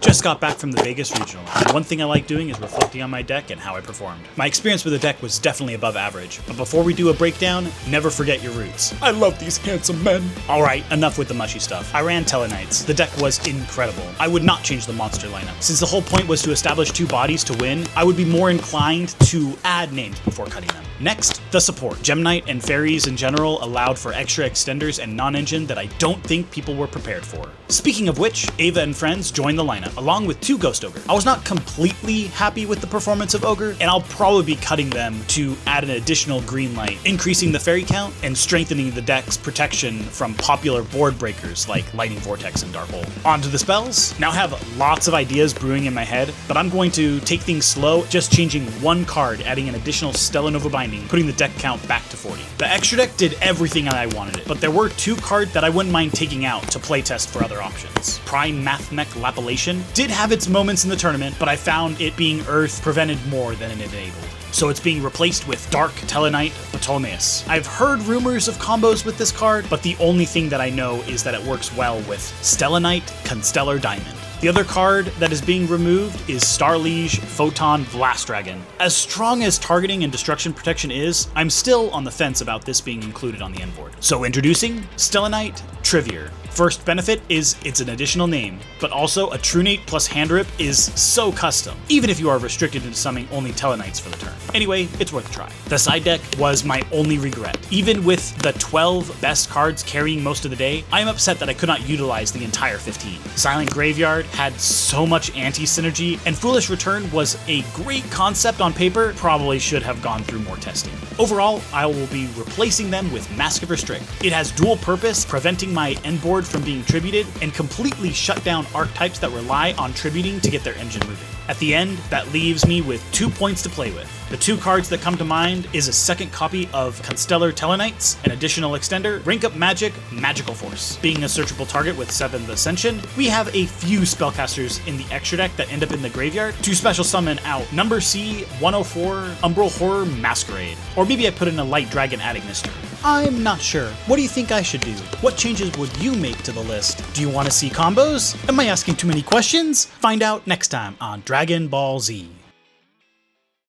Just got back from the Vegas regional, and one thing I like doing is reflecting on my deck and how I performed. My experience with the deck was definitely above average, but before we do a breakdown, never forget your roots. I love these handsome men. Alright, enough with the mushy stuff. I ran Tellarknights. The deck was incredible. I would not change the monster lineup. Since the whole point was to establish two bodies to win, I would be more inclined to add names before cutting them. Next, the support. Gem-Knight and fairies in general allowed for extra extenders and non-engine that I don't think people were prepared for. Speaking of which, Ava and friends joined the lineup, along with two Ghost Ogre. I was not completely happy with the performance of Ogre, and I'll probably be cutting them to add an additional green light, increasing the fairy count and strengthening the deck's protection from popular board breakers like Lightning Vortex and Dark Hole. On to the spells. Now I have lots of ideas brewing in my head, but I'm going to take things slow, just changing one card, adding an additional Stellar Nova Binding, putting the deck count back to 40. The extra deck did everything I wanted it, but there were two cards that I wouldn't mind taking out to playtest for other options. Prime Mathmech Lapellation did have its moments in the tournament, but I found it being Earth prevented more than it enabled. So it's being replaced with Dark Tellarknight Ptolemaeus. I've heard rumors of combos with this card, but the only thing that I know is that it works well with Stellarknight Constellar Diamond. The other card that is being removed is Starliege Photon Blast Dragon. As strong as targeting and destruction protection is, I'm still on the fence about this being included on the end board. So introducing Stellarknight Trivier. First benefit is it's an additional name, but also a Trunate plus Hand Rip is so custom, even if you are restricted into summoning only Tellarknights for the turn. Anyway, it's worth a try. The side deck was my only regret. Even with the 12 best cards carrying most of the day, I am upset that I could not utilize the entire 15. Silent Graveyard had so much anti-synergy, and Foolish Return was a great concept on paper, probably should have gone through more testing. Overall, I will be replacing them with Mask of Restrict. It has dual purpose, preventing my end board from being tributed, and completely shut down archetypes that rely on tributing to get their engine moving. At the end, that leaves me with 2 points to play with. The two cards that come to mind is a second copy of Constellar Tellarknights, an additional extender, Rank Up Magic, Magical Force. Being a searchable target with 7th Ascension, we have a few spellcasters in the extra deck that end up in the graveyard to special summon out Number C 104 Umbral Horror Masquerade. Or maybe I put in a Light Dragon Admixture. I'm not sure. What do you think I should do? What changes would you make to the list? Do you want to see combos? Am I asking too many questions? Find out next time on Dragon Ball Z.